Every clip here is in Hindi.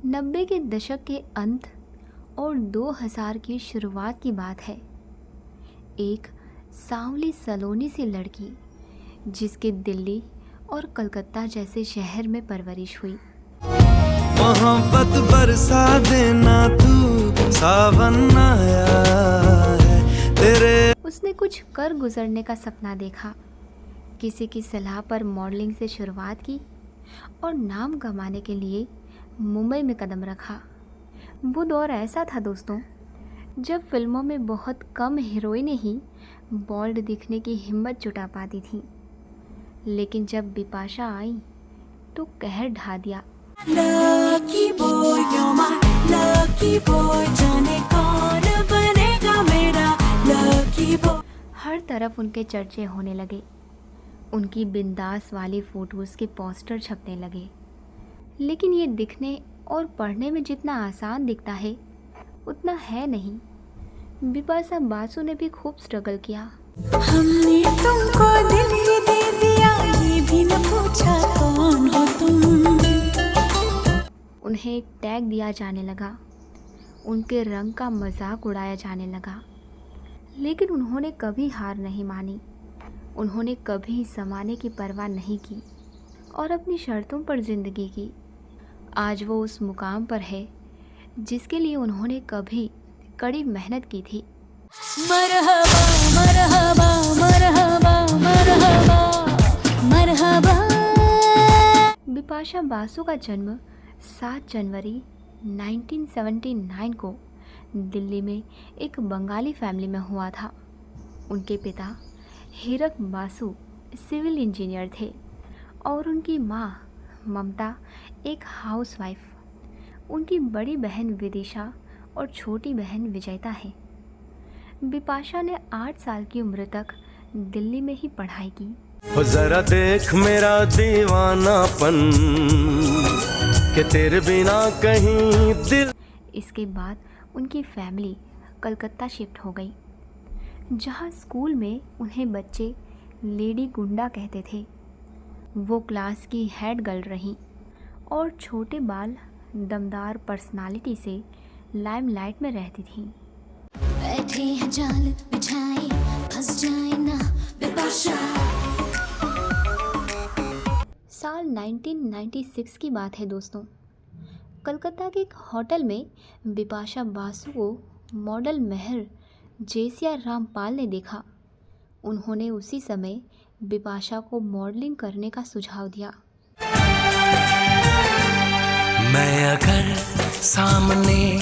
90 के दशक के अंत और 2000 की शुरुआत की बात है। एक सांवली सलोनी सी लड़की जिसकी दिल्ली और कलकत्ता जैसे शहर में परवरिश हुई। मोहब्बत बरसा देना तू, सावन आया है तेरे। उसने कुछ कर गुजरने का सपना देखा, किसी की सलाह पर मॉडलिंग से शुरुआत की और नाम कमाने के लिए मुंबई में कदम रखा। वो दौर ऐसा था दोस्तों, जब फिल्मों में बहुत कम हीरोइनें ही बोल्ड दिखने की हिम्मत जुटा पाती थीं। लेकिन जब बिपाशा आई तो कहर ढा दिया। Lucky boy, you're my lucky boy, जाने कौन बनेगा मेरा lucky boy। हर तरफ उनके चर्चे होने लगे। उनकी बिंदास वाली फोटोज़ के पोस्टर छपने लगे। लेकिन ये दिखने और पढ़ने में जितना आसान दिखता है उतना है नहीं। बिपाशा बासु ने भी खूब स्ट्रगल किया। हमने तुमको दिल ही दे दिया, ये भी न पूछा कौन हो तुम। उन्हें एक टैग दिया जाने लगा, उनके रंग का मजाक उड़ाया जाने लगा। लेकिन उन्होंने कभी हार नहीं मानी। उन्होंने कभी ज़माने की परवाह नहीं की और अपनी शर्तों पर ज़िंदगी की। आज वो उस मुकाम पर है जिसके लिए उन्होंने कभी कड़ी मेहनत की थी। मरहबा मरहबा मरहबा मरहबा मरहबा। बिपाशा बासु का जन्म 7 जनवरी 1979 को दिल्ली में एक बंगाली फैमिली में हुआ था। उनके पिता हीरक बासु सिविल इंजीनियर थे और उनकी माँ ममता एक हाउसवाइफ। उनकी बड़ी बहन विदिशा और छोटी बहन विजयता है। बिपाशा ने 8 साल की उम्र तक दिल्ली में ही पढ़ाई की। हो जरा देख मेरा दीवानापन कि तेरे बिना कहीं दिल। इसके बाद उनकी फैमिली कलकत्ता शिफ्ट हो गई, जहाँ स्कूल में उन्हें बच्चे लेडी गुंडा कहते थे। वो क्लास की हेड गर्ल रहीं और छोटे बाल दमदार पर्सनालिटी से लाइमलाइट में रहती थीं। बैठे हैं जाल बिछाए, फंस जाए ना बिपाशा। साल 1996 की बात है दोस्तों। कलकत्ता के एक होटल में बिपाशा बासु को मॉडल महर जेसिया रामपाल ने देखा। उन्होंने उसी समय बिपाशा को मॉडलिंग करने का सुझाव दिया। मैं अगर सामने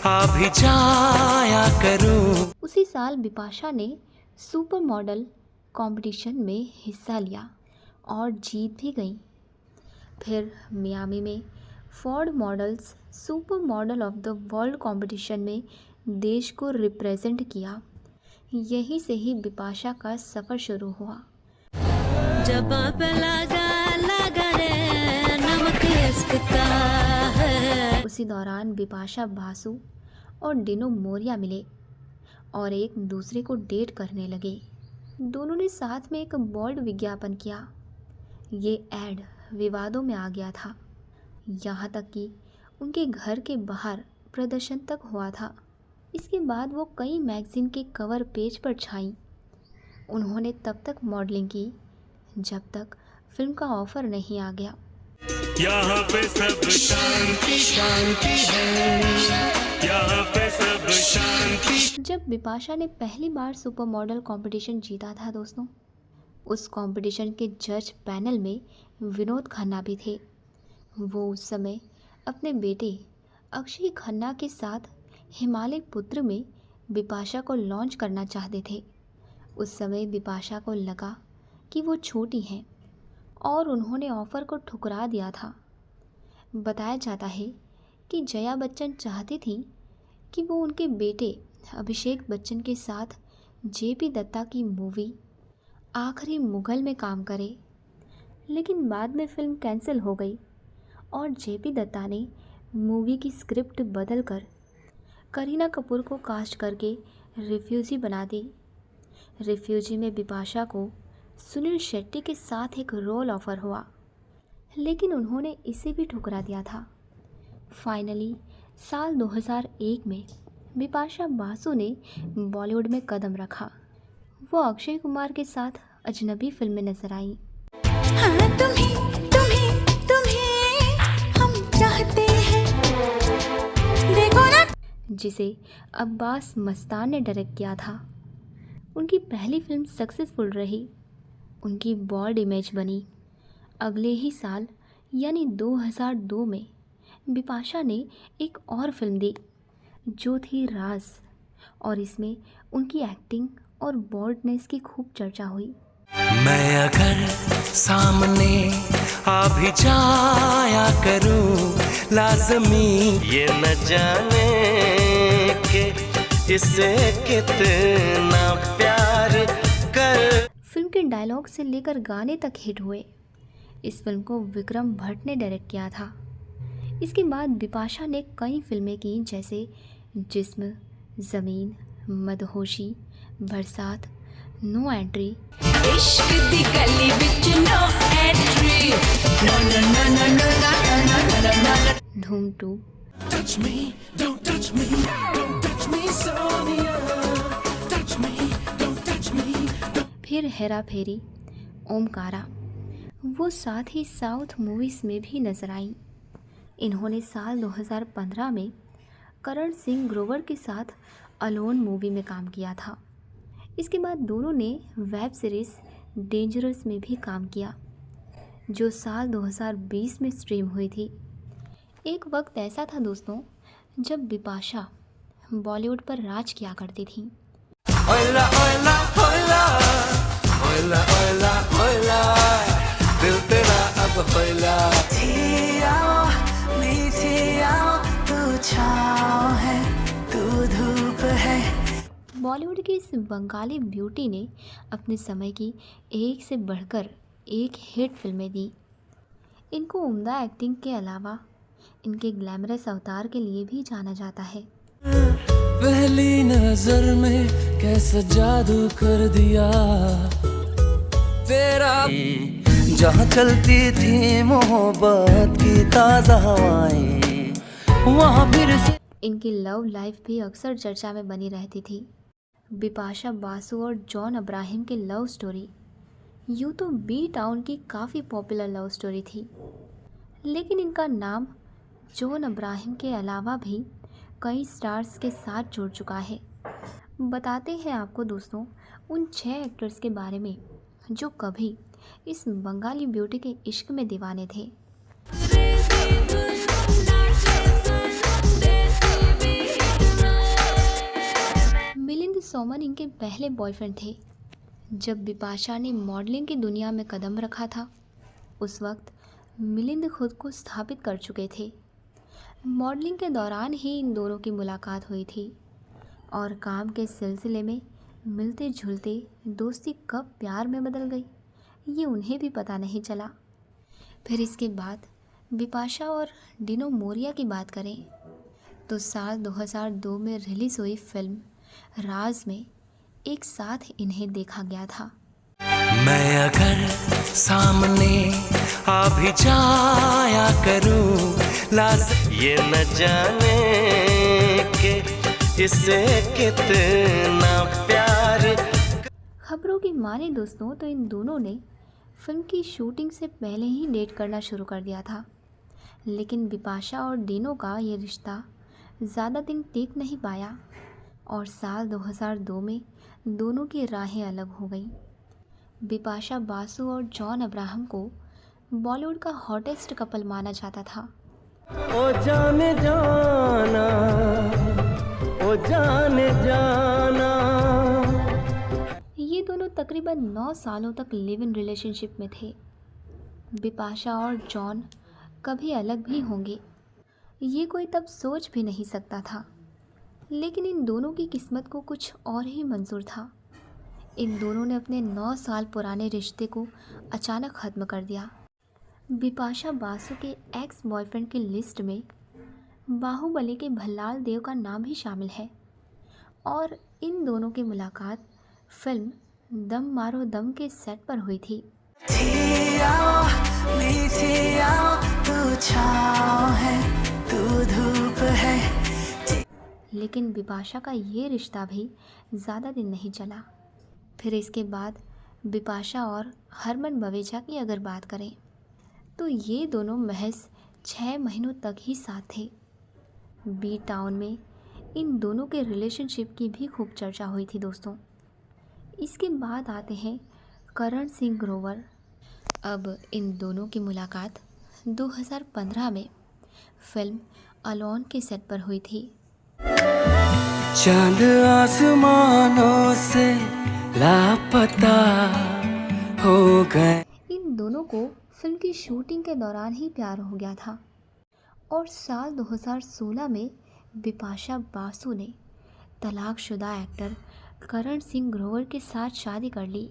आ भी जाया करूं। उसी साल बिपाशा ने सुपर मॉडल कंपटीशन में हिस्सा लिया और जीत भी गई। फिर मियामी में Ford models super model of the world competition में देश को रिप्रेजेंट किया। यहीं से ही बिपाशा का सफ़र शुरू हुआ। जब लगा रे नमक इश्क का है। उसी दौरान बिपाशा बासु और डिनो मोरिया मिले और एक दूसरे को डेट करने लगे। दोनों ने साथ में एक बोल्ड विज्ञापन किया। ये ऐड विवादों में आ गया था, यहाँ तक कि उनके घर के बाहर प्रदर्शन तक हुआ था। इसके बाद वो कई मैगज़ीन के कवर पेज पर छाईं। उन्होंने तब तक मॉडलिंग की जब तक फिल्म का ऑफ़र नहीं आ गया। यहाँ पे सब शांति शांति है, यहाँ पे सब शांति। जब बिपाशा ने पहली बार सुपर मॉडल कंपटीशन जीता था दोस्तों, उस कंपटीशन के जज पैनल में विनोद खन्ना भी थे। वो उस समय अपने बेटे अक्षय खन्ना के साथ हिमालय पुत्र में बिपाशा को लॉन्च करना चाहते थे। उस समय बिपाशा को लगा कि वो छोटी हैं और उन्होंने ऑफ़र को ठुकरा दिया था। बताया जाता है कि जया बच्चन चाहती थी कि वो उनके बेटे अभिषेक बच्चन के साथ जेपी दत्ता की मूवी आखिरी मुगल में काम करे। लेकिन बाद में फ़िल्म कैंसिल हो गई और जेपी दत्ता ने मूवी की स्क्रिप्ट बदलकर करीना कपूर को कास्ट करके रिफ्यूजी बना दी। रिफ्यूजी में बिपाशा को सुनील शेट्टी के साथ एक रोल ऑफ़र हुआ, लेकिन उन्होंने इसे भी ठुकरा दिया था। फाइनली साल 2001 में बिपाशा बासु ने बॉलीवुड में कदम रखा। वो अक्षय कुमार के साथ अजनबी फिल्म में नजर आई, हाँ तुम्हें हम चाहते हैं, देखो ना। जिसे अब्बास मस्तान ने डायरेक्ट किया था। उनकी पहली फिल्म सक्सेसफुल रही, उनकी बोल्ड इमेज बनी। अगले ही साल यानी 2002 में बिपाशा ने एक और फिल्म दी जो थी राज, और इसमें उनकी एक्टिंग और बोल्डनेस की खूब चर्चा हुई। मैं अगर सामने आ भी जाया करूं लाजमी ये न जाने कि इससे कितना प्यार कर। फिल्म के डायलॉग से लेकर गाने तक हिट हुए। इस फिल्म को विक्रम भट्ट ने डायरेक्ट किया था। इसके बाद बिपाशा ने कई फिल्में की जैसे जिस्म, ज़मीन, मदहोशी, बरसात, नो एंट्री, इश्क दी गली which no entry, no no no no no no no no no, Dhoom 2, Touch me, don't touch me, don't touch me, Sonia. Touch me, don't touch me. फिर हेरा फेरी, ओमकारा। वो साथ ही साउथ मूवीज़ में भी नजर आई। इन्होंने साल 2015 में करण सिंह ग्रोवर के साथ अलोन मूवी में काम किया था। इसके बाद दोनों ने वेब सीरीज़ डेंजरस में भी काम किया जो साल 2020 में स्ट्रीम हुई थी। एक वक्त ऐसा था दोस्तों जब बिपाशा बॉलीवुड पर राज किया करती थी। ओला ओला ओला ओला ओला ओला दिल तेरा अब होला। तू छाँव है, तू धूप है। बॉलीवुड की इस बंगाली ब्यूटी ने अपने समय की एक से बढ़कर एक हिट फिल्में दी। इनको उम्दा एक्टिंग के अलावा इनके ग्लैमरस अवतार के लिए भी जाना जाता है। पहली नजर में कैसा जादू कर दिया तेरा, जहाँ चलती थी मोहब्बत की ताज़ा हवाएं वहाँ फिर से। इनकी लव लाइफ भी अक्सर चर्चा में बनी रहती थी। बिपाशा बासु और जॉन अब्राहम की लव स्टोरी यूँ तो बी टाउन की काफ़ी पॉपुलर लव स्टोरी थी, लेकिन इनका नाम जॉन अब्राहम के अलावा भी कई स्टार्स के साथ जुड़ चुका है। बताते हैं आपको दोस्तों उन 6 एक्टर्स के बारे में जो कभी इस बंगाली ब्यूटी के इश्क में दीवाने थे। मिलिंद सोमन इनके पहले बॉयफ्रेंड थे। जब बिपाशा ने मॉडलिंग की दुनिया में कदम रखा था उस वक्त मिलिंद खुद को स्थापित कर चुके थे। मॉडलिंग के दौरान ही इन दोनों की मुलाकात हुई थी और काम के सिलसिले में मिलते जुलते दोस्ती कब प्यार में बदल गई ये उन्हें भी पता नहीं चला। फिर इसके बाद बिपाशा और डिनो मोरिया की बात करें तो साल 2002 में रिलीज़ हुई फिल्म राज में एक साथ इन्हें देखा गया था। मैं अगर सामने आ भी जाया करूं लाज ये न जाने कि इससे कितना प्यार। खबरों की माने दोस्तों तो इन दोनों ने फिल्म की शूटिंग से पहले ही डेट करना शुरू कर दिया था, लेकिन बिपाशा और डिनो का ये रिश्ता ज़्यादा दिन टिक नहीं पाया और साल 2002 में दोनों की राहें अलग हो गई। बिपाशा बासु और जॉन अब्राहम को बॉलीवुड का हॉटेस्ट कपल माना जाता था। ओ जाने जाना, ओ जाने जाना। ये दोनों तकरीबन 9 सालों तक लिव इन रिलेशनशिप में थे। बिपाशा और जॉन कभी अलग भी होंगे ये कोई तब सोच भी नहीं सकता था, लेकिन इन दोनों की किस्मत को कुछ और ही मंजूर था। इन दोनों ने अपने 9 साल पुराने रिश्ते को अचानक ख़त्म कर दिया। बिपाशा बासु के एक्स बॉयफ्रेंड की लिस्ट में बाहुबली के भल्लाल देव का नाम भी शामिल है और इन दोनों की मुलाकात फिल्म दम मारो दम के सेट पर हुई थी। तू छाँव है, तू लेकिन बिपाशा का ये रिश्ता भी ज़्यादा दिन नहीं चला। फिर इसके बाद बिपाशा और हरमन बवेजा की अगर बात करें तो ये दोनों महज 6 महीनों तक ही साथ थे। बी टाउन में इन दोनों के रिलेशनशिप की भी खूब चर्चा हुई थी दोस्तों। इसके बाद आते हैं करण सिंह ग्रोवर। अब इन दोनों की मुलाकात 2015 में फिल्म अलोन के सेट पर हुई थी। चांद आसमानों से लापता हो गए। इन दोनों को फिल्म की शूटिंग के दौरान ही प्यार हो गया था और साल 2016 में बिपाशा बासु ने तलाकशुदा एक्टर करण सिंह ग्रोवर के साथ शादी कर ली।